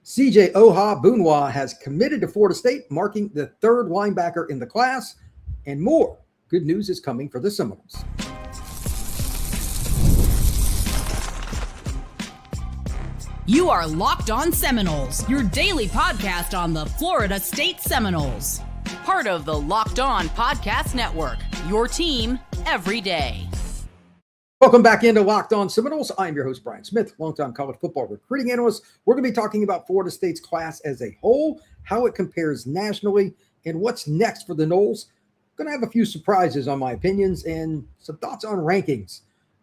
CJ Ohuabunwa has committed to Florida State, marking the third linebacker in the class, and more. Good news is coming for the Seminoles. You are Locked On Seminoles, your daily podcast on the Florida State Seminoles. Part of the Locked On Podcast Network, your team every day. Welcome back into Locked On Seminoles. I'm your host, Brian Smith, longtime college football recruiting analyst. We're going to be talking about Florida State's class as a whole, how it compares nationally, and what's next for the Noles. Going to have a few surprises on my opinions and some thoughts on rankings.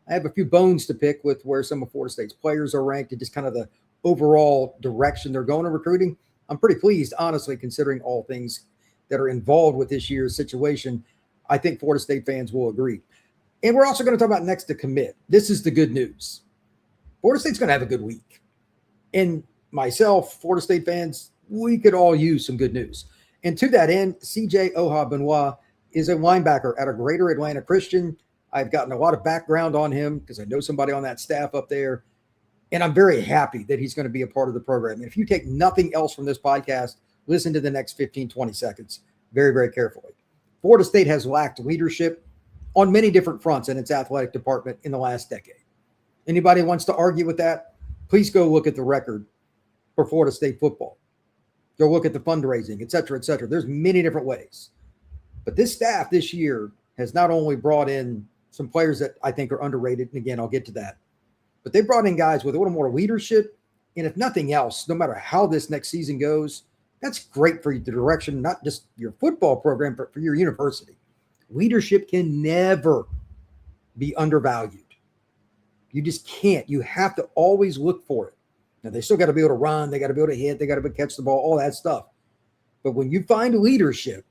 I have a few bones to pick with where some of Florida State's players are ranked and just kind of the overall direction they're going in recruiting. I'm pretty pleased, honestly, considering all things that are involved with this year's situation. I think Florida State fans will agree. And we're also going to talk about next to commit. This is the good news. Florida State's going to have a good week. And myself, Florida State fans, we could all use some good news. And to that end, CJ Ohuabunwa is a linebacker at a Greater Atlanta Christian. I've gotten a lot of background on him because I know somebody on that staff up there. And I'm very happy that he's going to be a part of the program. And if you take nothing else from this podcast, listen to the next 15, 20 seconds very, very carefully. Florida State has lacked leadership on many different fronts in its athletic department in the last decade. Anybody wants to argue with that? Please go look at the record for Florida State football. Go look at the fundraising, et cetera, et cetera. There's many different ways. But this staff this year has not only brought in some players that I think are underrated, and again, I'll get to that, but they brought in guys with a little more leadership. And if nothing else, no matter how this next season goes, that's great for the direction, not just your football program, but for your university. Leadership can never be undervalued. You just can't. You have to always look for it. Now, they still got to be able to run. They got to be able to hit. They got to be able to catch the ball, all that stuff. But when you find leadership,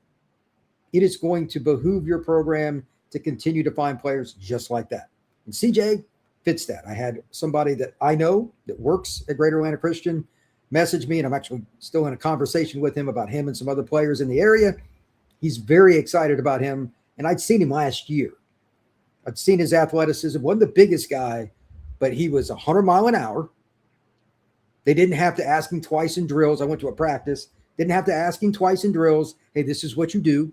it is going to behoove your program to continue to find players just like that. And CJ fits that. I had somebody that I know that works at Greater Atlanta Christian message me, and I'm actually still in a conversation with him about him and some other players in the area. He's very excited about him. And I'd seen him last year. I'd seen his athleticism. Wasn't the biggest guy, but he was 100 mile an hour. They didn't have to ask him twice in drills. I went to a practice. Didn't have to ask him twice in drills. Hey, this is what you do.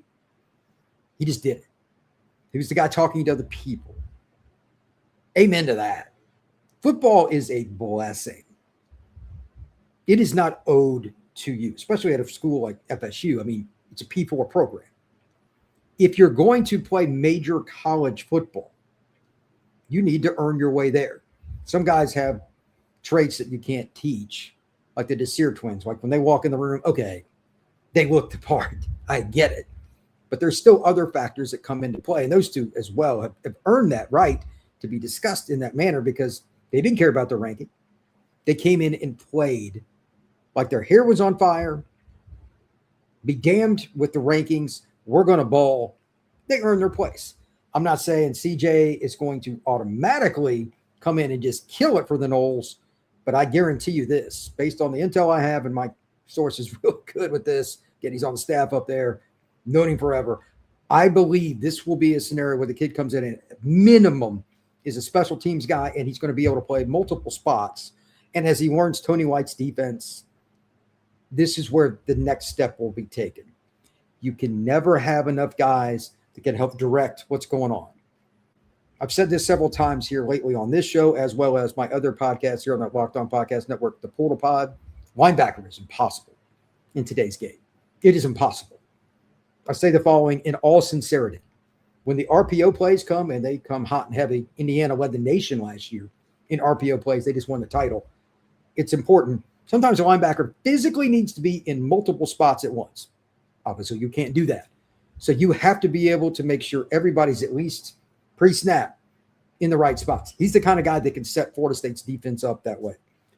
He just did it. He was the guy talking to other people. Amen to that. Football is a blessing. It is not owed to you, especially at a school like FSU. I mean, it's a P4 program. If you're going to play major college football, you need to earn your way there. Some guys have traits that you can't teach, like the Desir twins. Like when they walk in the room, okay, they look the part. I get it. But there's still other factors that come into play. And those two as well have earned that right to be discussed in that manner because they didn't care about their ranking. They came in and played like their hair was on fire. Be damned with the rankings. We're going to ball. They earn their place. I'm not saying CJ is going to automatically come in and just kill it for the Noles, but I guarantee you this, based on the intel I have, and my source is real good with this, again, he's on the staff up there, known him forever. I believe this will be a scenario where the kid comes in and at minimum is a special teams guy, and he's going to be able to play multiple spots. And as he learns Tony White's defense, this is where the next step will be taken. You can never have enough guys that can help direct what's going on. I've said this several times here lately on this show, as well as my other podcasts here on the Locked On Podcast Network, the Portal Pod. Linebacker is impossible in today's game. It is impossible. I say the following in all sincerity. When the RPO plays come, and they come hot and heavy, Indiana led the nation last year in RPO plays. They just won the title. It's important. Sometimes a linebacker physically needs to be in multiple spots at once. Obviously, you can't do that. So you have to be able to make sure everybody's at least pre-snap in the right spots. He's the kind of guy that can set Florida State's defense up that way.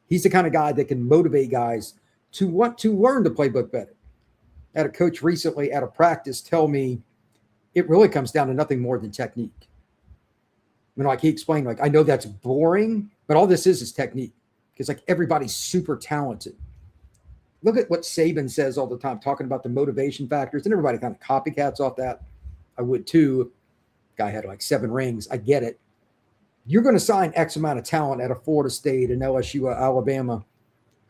He's the kind of guy that can motivate guys to want to learn the playbook better. I had a coach recently at a practice tell me it really comes down to nothing more than technique. I mean, like he explained, like, I know that's boring, but all this is technique. Because like everybody's super talented. Look at what Saban says all the time, talking about the motivation factors, and everybody kind of copycats off that. I would too. Guy had like 7 rings. I get it. You're going to sign X amount of talent at a Florida State, an LSU, Alabama,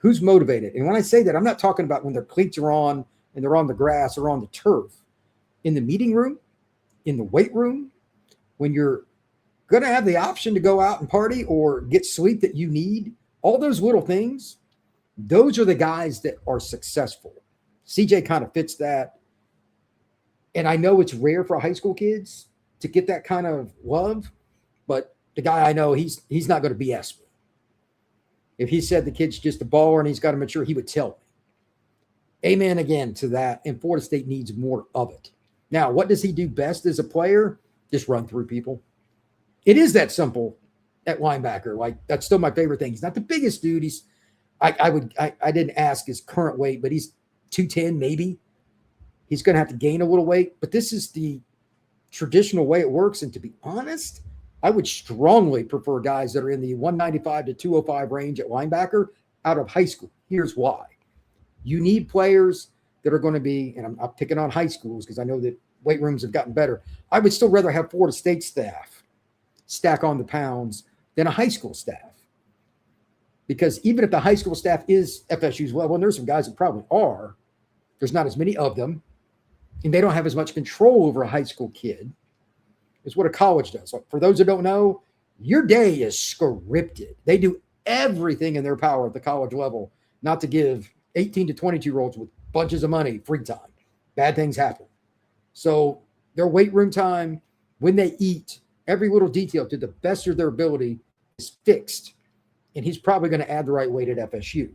who's motivated. And when I say that, I'm not talking about when their cleats are on and they're on the grass or on the turf. In the meeting room, in the weight room, when you're going to have the option to go out and party or get sleep that you need, all those little things, those are the guys that are successful. CJ kind of fits that. And I know it's rare for high school kids to get that kind of love, but the guy I know, he's not going to BS me. If he said the kid's just a baller and he's got to mature, he would tell me. Amen again to that. And Florida State needs more of it. Now, what does he do best as a player? Just run through people. It is that simple at linebacker. Like, that's still my favorite thing. He's not the biggest dude. I didn't ask his current weight, but he's 210 maybe. He's going to have to gain a little weight, but this is the traditional way it works. And to be honest, I would strongly prefer guys that are in the 195 to 205 range at linebacker out of high school. Here's why. You need players that are going to be, and I'm picking on high schools because I know that weight rooms have gotten better. I would still rather have Florida State staff stack on the pounds than a high school staff. Because even if the high school staff is FSU's level, and there's some guys that probably are, there's not as many of them, and they don't have as much control over a high school kid as what a college does. So for those that don't know, your day is scripted. They do everything in their power at the college level not to give 18 to 22-year-olds with bunches of money free time. Bad things happen. So their weight room time, when they eat, every little detail to the best of their ability is fixed. And he's probably going to add the right weight at FSU.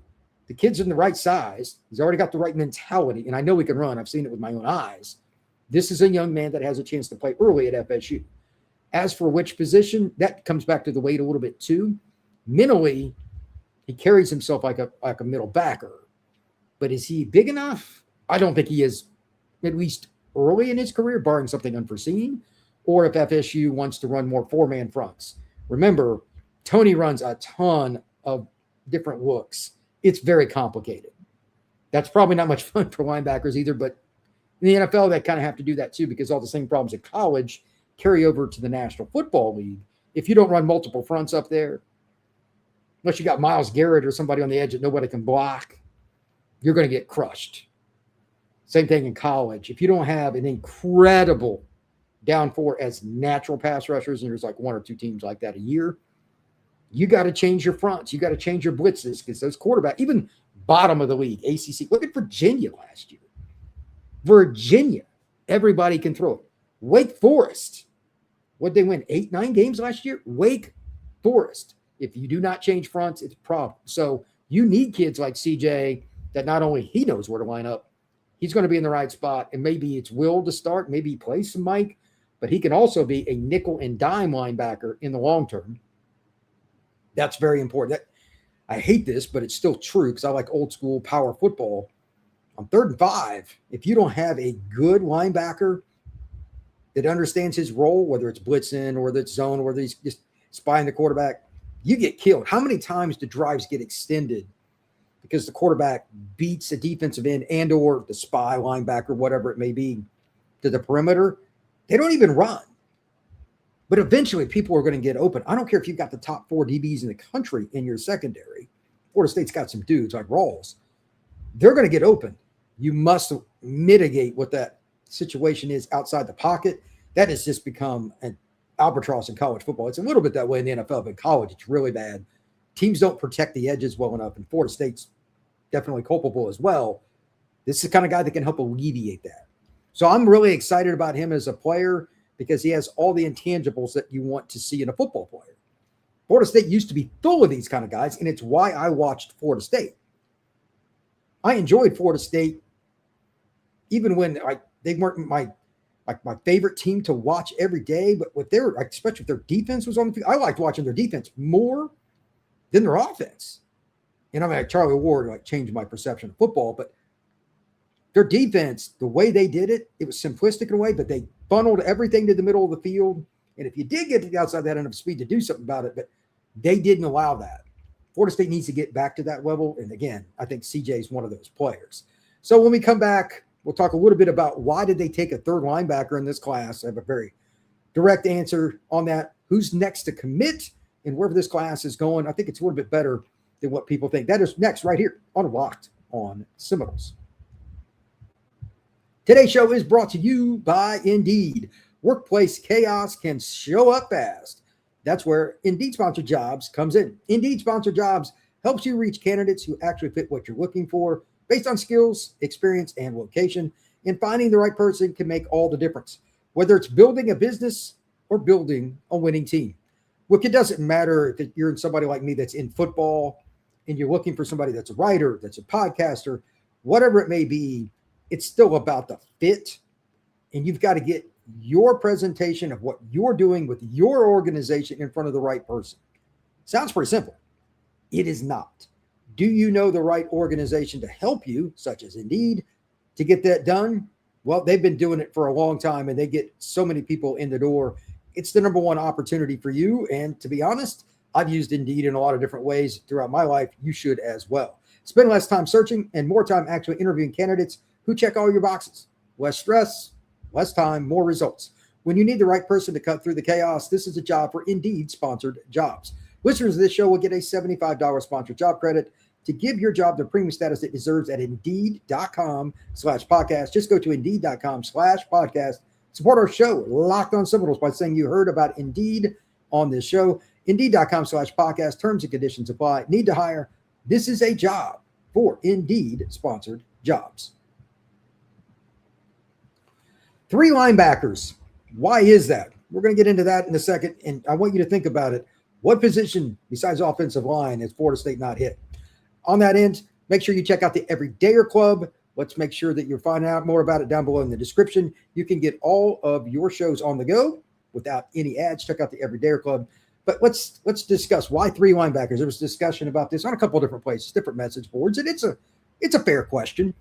The kid's in the right size. He's already got the right mentality. And I know he can run. I've seen it with my own eyes. This is a young man that has a chance to play early at FSU. As for which position, that comes back to the weight a little bit too. Mentally, he carries himself like a middle backer. But is he big enough? I don't think he is, at least early in his career, barring something unforeseen, or if FSU wants to run more four-man fronts. Remember, Tony runs a ton of different looks. It's very complicated. That's probably not much fun for linebackers either, but in the NFL, they kind of have to do that too because all the same problems at college carry over to the National Football League. If you don't run multiple fronts up there, unless you got Myles Garrett or somebody on the edge that nobody can block, you're going to get crushed. Same thing in college. If you don't have an incredible down four as natural pass rushers, and there's like one or two teams like that a year, you got to change your fronts. You got to change your blitzes because those quarterbacks, even bottom of the league, ACC, look at Virginia last year. Virginia, everybody can throw it. Wake Forest, what'd they win? 8-9 games last year? Wake Forest. If you do not change fronts, it's a problem. So you need kids like CJ that not only he knows where to line up, he's going to be in the right spot, and maybe it's Will to start, maybe he plays some Mike, but he can also be a nickel and dime linebacker in the long term. That's very important. I hate this, but it's still true because I like old school power football. On 3rd and 5, if you don't have a good linebacker that understands his role, whether it's blitzing or whether it's zone or whether he's just spying the quarterback, you get killed. How many times do drives get extended because the quarterback beats a defensive end and or the spy linebacker, whatever it may be, to the perimeter? They don't even run. But eventually people are going to get open. I don't care if you've got the top 4 DBs in the country in your secondary. Florida State's got some dudes like Rawls. They're going to get open. You must mitigate what that situation is outside the pocket. That has just become an albatross in college football. It's a little bit that way in the NFL, but in college, it's really bad. Teams don't protect the edges well enough, and Florida State's definitely culpable as well. This is the kind of guy that can help alleviate that. So I'm really excited about him as a player because he has all the intangibles that you want to see in a football player. Florida State used to be full of these kind of guys, and it's why I watched Florida State. I enjoyed Florida State even when they weren't my favorite team to watch every day, but with their, especially if their defense was on the field, I liked watching their defense more than their offense. And I mean, Charlie Ward changed my perception of football, but their defense, the way they did it, it was simplistic in a way, but they funneled everything to the middle of the field. And if you did get to the outside that enough speed to do something about it, but they didn't allow that. Florida State needs to get back to that level. And again, I think CJ is one of those players. So when we come back, we'll talk a little bit about why did they take a third linebacker in this class. I have a very direct answer on that. Who's next to commit and wherever this class is going. I think it's a little bit better than what people think. That is next right here on Locked on Seminoles. Today's show is brought to you by Indeed. Workplace chaos can show up fast. That's where Indeed Sponsored Jobs comes in. Indeed Sponsored Jobs helps you reach candidates who actually fit what you're looking for based on skills, experience, and location. And finding the right person can make all the difference, whether it's building a business or building a winning team. Look, it doesn't matter if you're somebody like me that's in football and you're looking for somebody that's a writer, that's a podcaster, whatever it may be, it's still about the fit. And you've got to get your presentation of what you're doing with your organization in front of the right person. Sounds pretty simple. It is not. Do you know the right organization to help you, such as Indeed, to get that done? Well, they've been doing it for a long time and they get so many people in the door. It's the number one opportunity for you. And to be honest, I've used Indeed in a lot of different ways throughout my life. You should as well. Spend less time searching and more time actually interviewing candidates who check all your boxes. Less stress, less time, more results. When you need the right person to cut through the chaos, this is a job for Indeed Sponsored Jobs. Listeners of this show will get a $75 sponsored job credit to give your job the premium status it deserves at Indeed.com/podcast. Just go to Indeed.com/podcast. Support our show, Locked on Seminoles, by saying you heard about Indeed on this show. Indeed.com/podcast. Terms and conditions apply. Need to hire? This is a job for Indeed Sponsored Jobs. 3 linebackers. Why is that? We're going to get into that in a second, and I want you to think about it. What position besides offensive line is Florida State not hit? On that end, make sure you check out the Everydayer Club. Let's make sure that you're finding out more about it down below in the description. You can get all of your shows on the go without any ads. Check out the Everydayer Club. But let's discuss why 3 linebackers. There was discussion about this on a couple of different places, different message boards, and it's a fair question.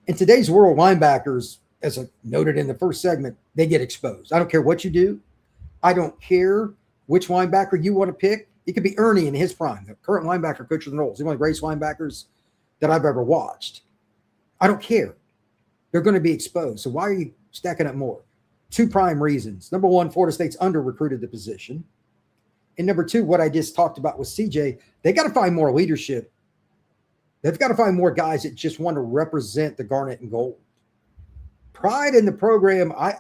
In today's world, linebackers, as I noted in the first segment, they get exposed. I don't care what you do. I don't care which linebacker you want to pick. It could be Ernie in his prime, the current linebacker coach of the Knowles. He's one of the greatest linebackers that I've ever watched. I don't care. They're going to be exposed. So why are you stacking up more? 2 prime reasons. Number 1, Florida State's under-recruited the position. And number 2, what I just talked about with CJ, they got to find more leadership. They've got to find more guys that just want to represent the garnet and gold. Pride in the program, I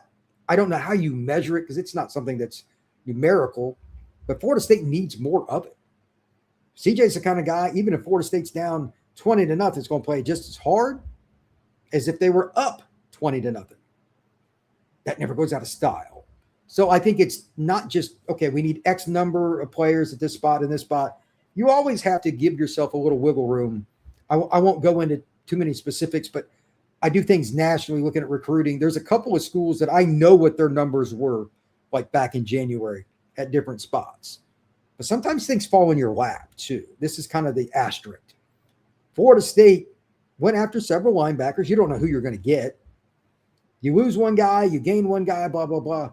don't know how you measure it because it's not something that's numerical, but Florida State needs more of it. CJ's the kind of guy, even if Florida State's down 20-0, it's going to play just as hard as if they were up 20-0. That never goes out of style. So I think it's not just, okay, we need X number of players at this spot and this spot. You always have to give yourself a little wiggle room. I won't go into too many specifics, but I do things nationally looking at recruiting. There's a couple of schools that I know what their numbers were like back in January at different spots. But sometimes things fall in your lap too. This is kind of the asterisk. Florida State went after several linebackers. You don't know who you're going to get. You lose one guy, you gain one guy, blah, blah, blah.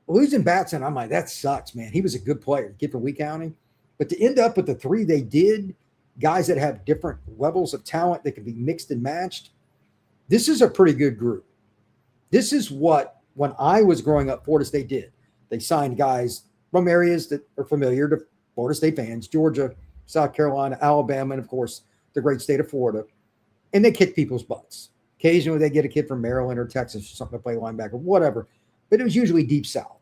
Losing Batson, I'm like, that sucks, man. He was a good player, kid from Lee County. But to end up with the 3 they did, guys that have different levels of talent that can be mixed and matched, this is a pretty good group. This is what, when I was growing up, Florida State did. They signed guys from areas that are familiar to Florida State fans, Georgia, South Carolina, Alabama, and, of course, the great state of Florida. And they kick people's butts. Occasionally, they get a kid from Maryland or Texas or something to play linebacker, whatever. But it was usually deep south.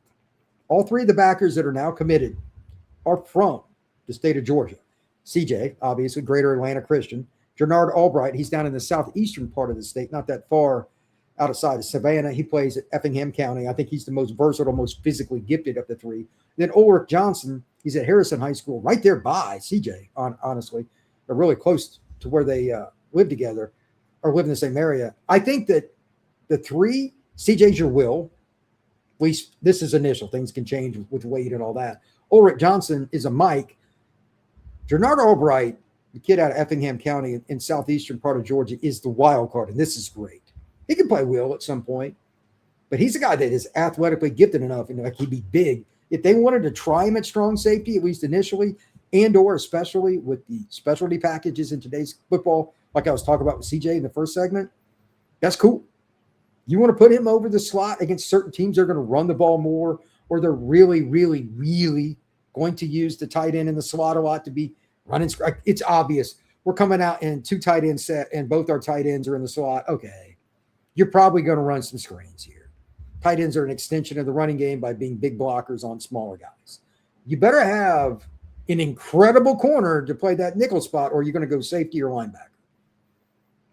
All 3 of the backers that are now committed are from the state of Georgia. CJ, obviously, Greater Atlanta Christian. Jernard Albright, he's down in the southeastern part of the state, not that far outside of Savannah. He plays at Effingham County. I think he's the most versatile, most physically gifted of the 3. Then Olrick Johnson, he's at Harrison High School, right there by CJ, honestly. They're really close to where they live together or live in the same area. I think that the 3, CJ's your will. At least this is initial. Things can change with weight and all that. Olrick Johnson is a Mike. Jernard Albright, the kid out of Effingham County in southeastern part of Georgia, is the wild card, and this is great. He can play will at some point, but he's a guy that is athletically gifted enough, and like he'd be big. If they wanted to try him at strong safety, at least initially, and or especially with the specialty packages in today's football, like I was talking about with CJ in the first segment, that's cool. You want to put him over the slot against certain teams that are going to run the ball more, or they're really, really, really going to use the tight end in the slot a lot to be running. It's obvious. We're coming out in 2 tight end set and both our tight ends are in the slot. Okay. You're probably going to run some screens here. Tight ends are an extension of the running game by being big blockers on smaller guys. You better have an incredible corner to play that nickel spot, or you're going to go safety or linebacker.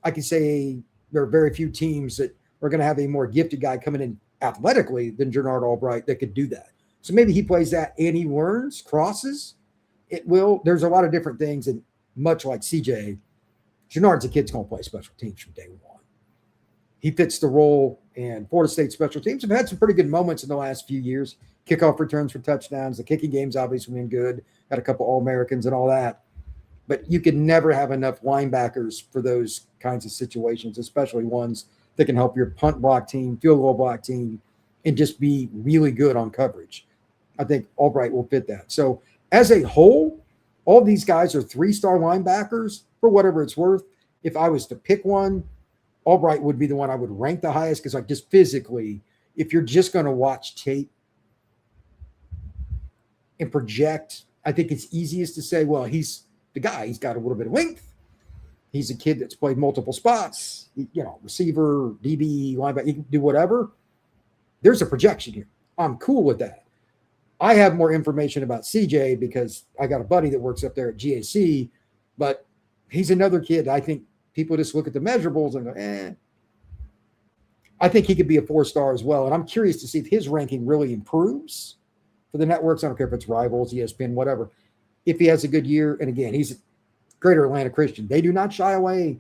I can say there are very few teams that are going to have a more gifted guy coming in athletically than Jernard Albright that could do that. So maybe he plays that and he learns, crosses. It will. There's a lot of different things, and much like CJ, Jernard's a kid's going to play special teams from day one. He fits the role, and Florida State special teams have had some pretty good moments in the last few years. Kickoff returns for touchdowns. The kicking game's obviously been good. Got a couple All-Americans and all that. But you can never have enough linebackers for those kinds of situations, especially ones that can help your punt block team, field goal block team, and just be really good on coverage. I think Albright will fit that. So as a whole, all these guys are 3-star linebackers for whatever it's worth. If I was to pick one, Albright would be the one I would rank the highest because, like, just physically, if you're just going to watch tape and project, I think it's easiest to say, well, he's the guy. He's got a little bit of length. He's a kid that's played multiple spots, receiver, DB, linebacker, he can do whatever. There's a projection here. I'm cool with that. I have more information about CJ because I got a buddy that works up there at GAC, but he's another kid. I think people just look at the measurables and go, I think he could be a 4-star as well. And I'm curious to see if his ranking really improves for the networks. I don't care if it's Rivals, ESPN, whatever. If he has a good year, and again, he's a Greater Atlanta Christian. They do not shy away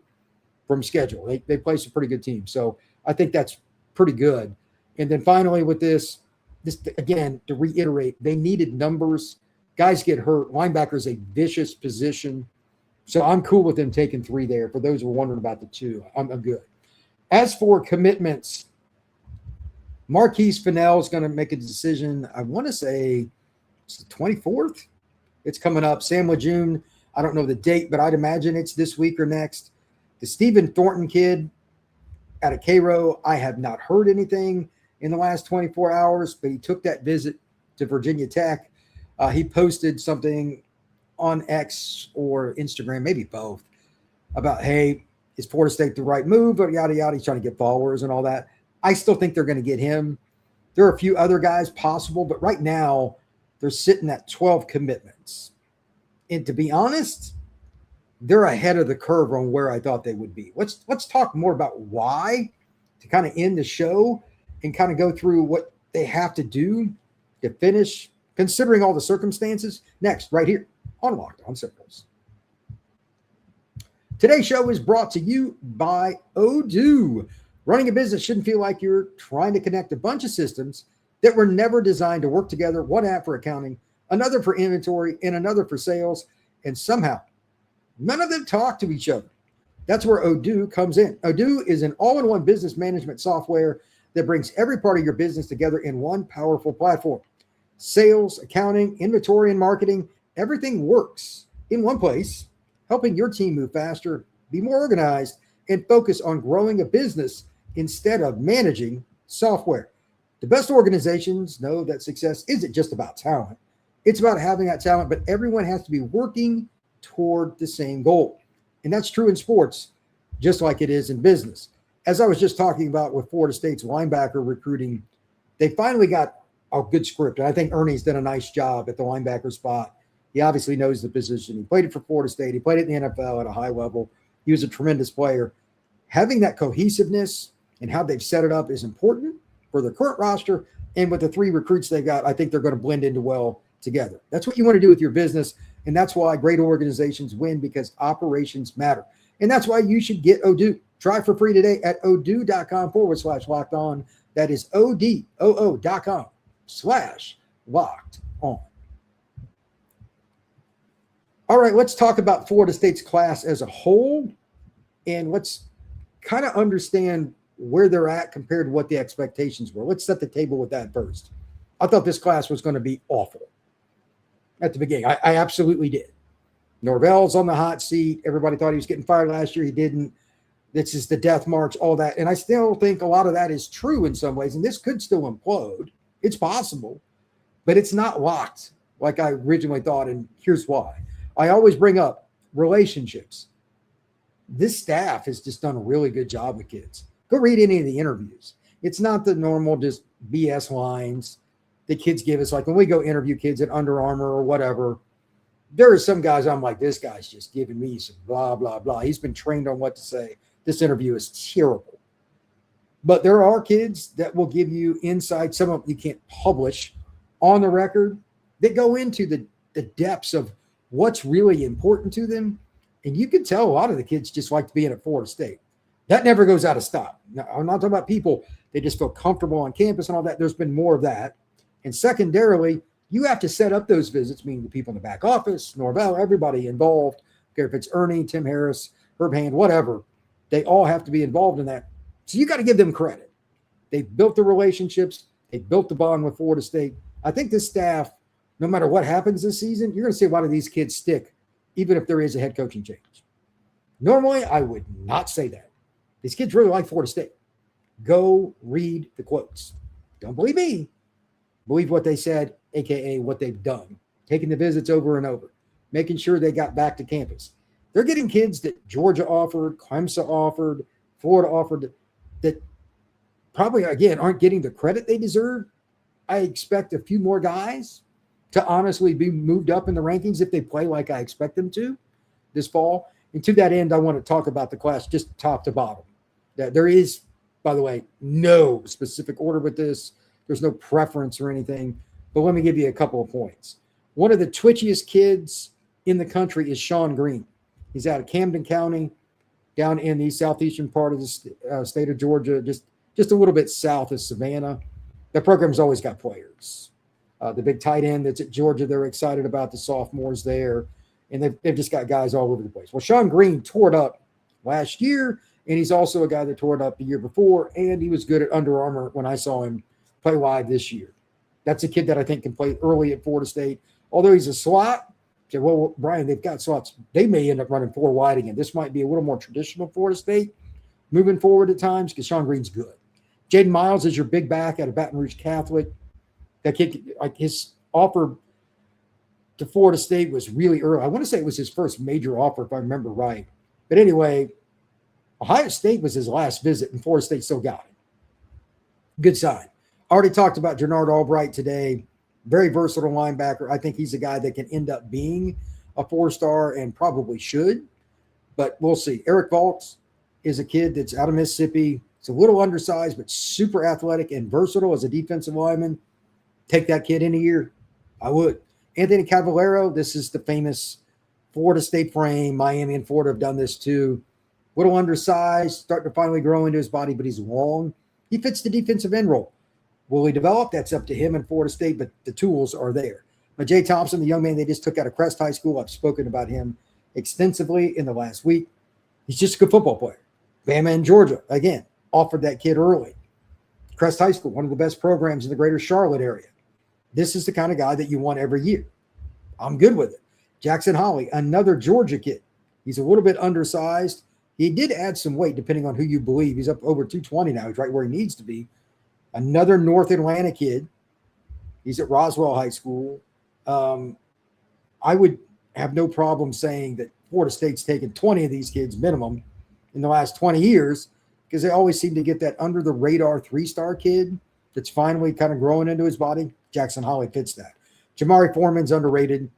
from schedule. They play some pretty good teams. So I think that's pretty good. And then finally with this again, to reiterate, they needed numbers. Guys get hurt. Linebacker is a vicious position. So I'm cool with them taking 3 there. For those who are wondering about the 2, I'm good. As for commitments, Marquise Fennell is going to make a decision. I want to say it's the 24th. It's coming up. Sam Lejeune, I don't know the date, but I'd imagine it's this week or next. The Stephen Thornton kid out of Cairo, I have not heard anything in the last 24 hours, but he took that visit to Virginia Tech. He posted something on X or Instagram, maybe both, about, hey, is Florida State the right move? Or yada, yada. He's trying to get followers and all that. I still think they're going to get him. There are a few other guys possible, but right now they're sitting at 12 commitments. And to be honest, they're ahead of the curve on where I thought they would be. Let's talk more about why to kind of end the show and kind of go through what they have to do to finish, considering all the circumstances. Next, right here on Locked On Seminoles. Today's show is brought to you by Odoo. Running a business shouldn't feel like you're trying to connect a bunch of systems that were never designed to work together. One app for accounting, another for inventory, and another for sales. And somehow, none of them talk to each other. That's where Odoo comes in. Odoo is an all-in-one business management software that brings every part of your business together in one powerful platform. Sales, accounting, inventory, and marketing, everything works in one place, helping your team move faster, be more organized, and focus on growing a business instead of managing software. The best organizations know that success isn't just about talent. It's about having that talent, but everyone has to be working toward the same goal. And that's true in sports, just like it is in business. As I was just talking about with Florida State's linebacker recruiting, they finally got a good script. And I think Ernie's done a nice job at the linebacker spot. He obviously knows the position. He played it for Florida State. He played it in the NFL at a high level. He was a tremendous player. Having that cohesiveness and how they've set it up is important for their current roster. And with the 3 recruits they got, I think they're going to blend into well together. That's what you want to do with your business. And that's why great organizations win, because operations matter. And that's why you should get Odoo. Try for free today at odoo.com/locked on. That is odoo.com/locked on. All right, let's talk about Florida State's class as a whole, and let's kind of understand where they're at compared to what the expectations were. Let's set the table with that first. I thought this class was going to be awful at the beginning. I absolutely did. Norvell's on the hot seat. Everybody thought he was getting fired last year. He didn't. This is the death march, all that. And I still think a lot of that is true in some ways, and this could still implode. It's possible, but it's not locked like I originally thought, and here's why. I always bring up relationships. This staff has just done a really good job with kids. Go read any of the interviews. It's not the normal just BS lines the kids give us. Like when we go interview kids at Under Armour or whatever, there are some guys I'm like, this guy's just giving me some blah, blah, blah. He's been trained on what to say. This interview is terrible. But there are kids that will give you insight, some of them you can't publish on the record, that go into the depths of what's really important to them. And you can tell a lot of the kids just like being at Florida State. That never goes out of style. Now, I'm not talking about people, they just feel comfortable on campus and all that. There's been more of that. And secondarily, you have to set up those visits, meaning the people in the back office, Norvell, everybody involved, if it's Ernie, Tim Harris, Herb Hand, whatever, they all have to be involved in that. So you got to give them credit. They built the relationships. They built the bond with Florida State. I think this staff, no matter what happens this season, you're going to see a lot of these kids stick, even if there is a head coaching change. Normally, I would not say that. These kids really like Florida State. Go read the quotes. Don't believe me. Believe what they said, a.k.a. what they've done. Taking the visits over and over. Making sure they got back to campus. They're getting kids that Georgia offered, Clemson offered, Florida offered, that probably, again, aren't getting the credit they deserve. I expect a few more guys to honestly be moved up in the rankings if they play like I expect them to this fall. And to that end, I want to talk about the class just top to bottom. That there is, by the way, no specific order with this. There's no preference or anything. But let me give you a couple of points. One of the twitchiest kids in the country is Sean Green. He's out of Camden County, down in the southeastern part of the state of Georgia, just a little bit south of Savannah. The program's always got players. The big tight end that's at Georgia, they're excited about the sophomores there. And they've just got guys all over the place. Well, Sean Green tore it up last year, and he's also a guy that tore it up the year before, and he was good at Under Armour when I saw him play live this year. That's a kid that I think can play early at Florida State. Although he's a slot, say, well, Brian, they've got slots. They may end up running 4 wide again. This might be a little more traditional Florida State moving forward at times because Sean Green's good. Jayden Miles is your big back out of Baton Rouge Catholic. That kid, like his offer to Florida State was really early. I want to say it was his first major offer, if I remember right. But anyway, Ohio State was his last visit, and Florida State still got him. Good sign. I already talked about Jernard Albright today. Very versatile linebacker. I think he's a guy that can end up being a 4-star and probably should, but we'll see. Eric Valks is a kid that's out of Mississippi. He's a little undersized, but super athletic and versatile as a defensive lineman. Take that kid in a year. I would. Anthony Cavallero, this is the famous Florida State frame. Miami and Florida have done this too. Little undersized, starting to finally grow into his body, but he's long. He fits the defensive end role. Will he develop? That's up to him in Florida State, but the tools are there. But Jay Thompson, the young man they just took out of Crest High School, I've spoken about him extensively in the last week. He's just a good football player. Bama in Georgia, again, offered that kid early. Crest High School, one of the best programs in the greater Charlotte area. This is the kind of guy that you want every year. I'm good with it. Jackson Holly, another Georgia kid. He's a little bit undersized. He did add some weight, depending on who you believe. He's up over 220 now. He's right where he needs to be. Another North Atlanta kid. He's at Roswell High School. I would have no problem saying that Florida State's taken 20 of these kids minimum in the last 20 years because they always seem to get that under-the-radar 3-star kid that's finally kind of growing into his body. Jackson Holly fits that. Jamari Foreman's underrated.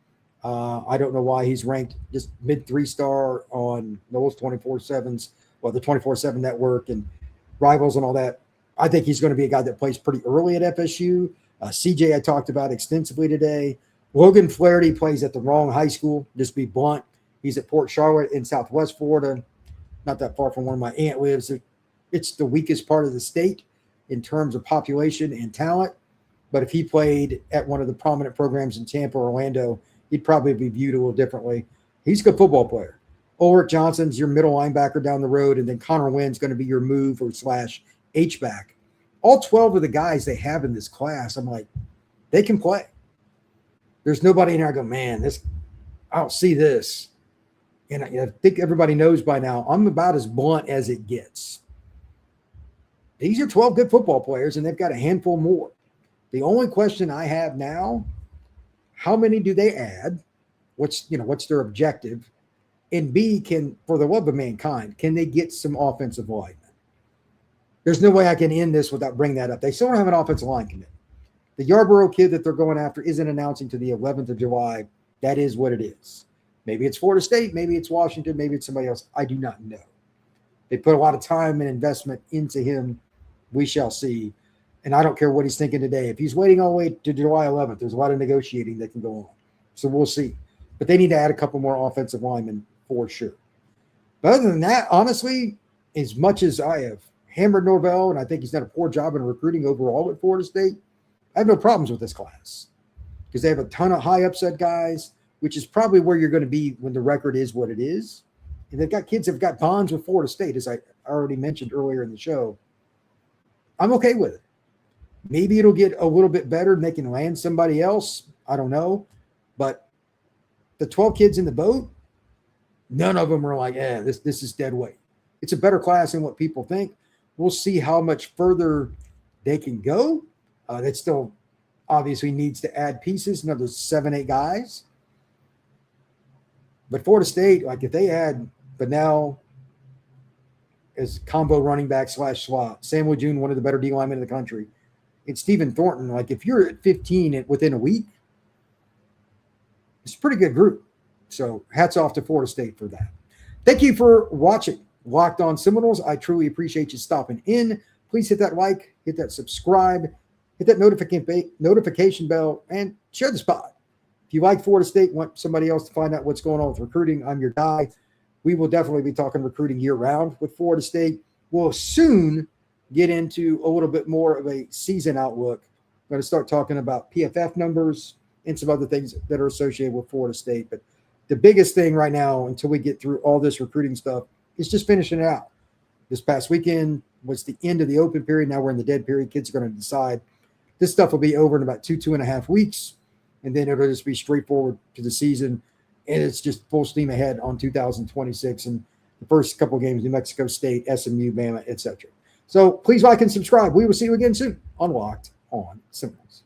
I don't know why he's ranked just mid 3-star on Noel's 24/7's, well, the 24/7 network and Rivals and all that. I think he's going to be a guy that plays pretty early at FSU. CJ I talked about extensively today. Logan Flaherty plays at the wrong high school, just be blunt. He's at Port Charlotte in Southwest Florida, not that far from where my aunt lives. It's the weakest part of the state in terms of population and talent. But if he played at one of the prominent programs in Tampa or Orlando, he'd probably be viewed a little differently. He's a good football player. Olrick Johnson's your middle linebacker down the road, and then Connor Wynn's going to be your move or slash H-back. All 12 of the guys they have in this class, I'm like, they can play. There's nobody in there I go, man, I don't see this. And I think everybody knows by now, I'm about as blunt as it gets. These are 12 good football players, and they've got a handful more. The only question I have now, how many do they add? what's their objective? And B, for the love of mankind, can they get some offensive linemen? There's no way I can end this without bringing that up. They still don't have an offensive line committee. The Yarborough kid that they're going after isn't announcing to the 11th of July. That is what it is. Maybe it's Florida State, maybe it's Washington, maybe it's somebody else. I do not know. They put a lot of time and investment into him. We shall see. And I don't care what he's thinking today. If he's waiting all the way to July 11th, there's a lot of negotiating that can go on. So we'll see. But they need to add a couple more offensive linemen for sure. But other than that, honestly, as much as I have hammered Norvell, and I think he's done a poor job in recruiting overall at Florida State, I have no problems with this class because they have a ton of high upset guys, which is probably where you're going to be when the record is what it is. And they've got kids that have got bonds with Florida State, as I already mentioned earlier in the show. I'm okay with it. Maybe it'll get a little bit better and they can land somebody else. I don't know. But the 12 kids in the boat, none of them are like, this is dead weight. It's a better class than what people think. We'll see how much further they can go. That still obviously needs to add pieces, another 7-8 guys. But Florida State, like if they add Bunnell as combo running back / slot, Samuel June, one of the better D linemen in the country, and Stephen Thornton, like if you're at 15 within a week, it's a pretty good group. So hats off to Florida State for that. Thank you for watching Locked On Seminoles. I truly appreciate you stopping in. Please hit that like, hit that subscribe, hit that notification bell, and share the spot. If you like Florida State, want somebody else to find out what's going on with recruiting, I'm your guy. We will definitely be talking recruiting year-round with Florida State. We'll soon get into a little bit more of a season outlook. I'm going to start talking about PFF numbers and some other things that are associated with Florida State. But the biggest thing right now, until we get through all this recruiting stuff, is just finishing it out. This past weekend was the end of the open period. Now we're in the dead period. Kids are going to decide. This stuff will be over in about 2.5 weeks. And then it'll just be straightforward to the season. And it's just full steam ahead on 2026 and the first couple of games, New Mexico State, SMU, Bama, etc. So please like and subscribe. We will see you again soon on Locked On Seminoles.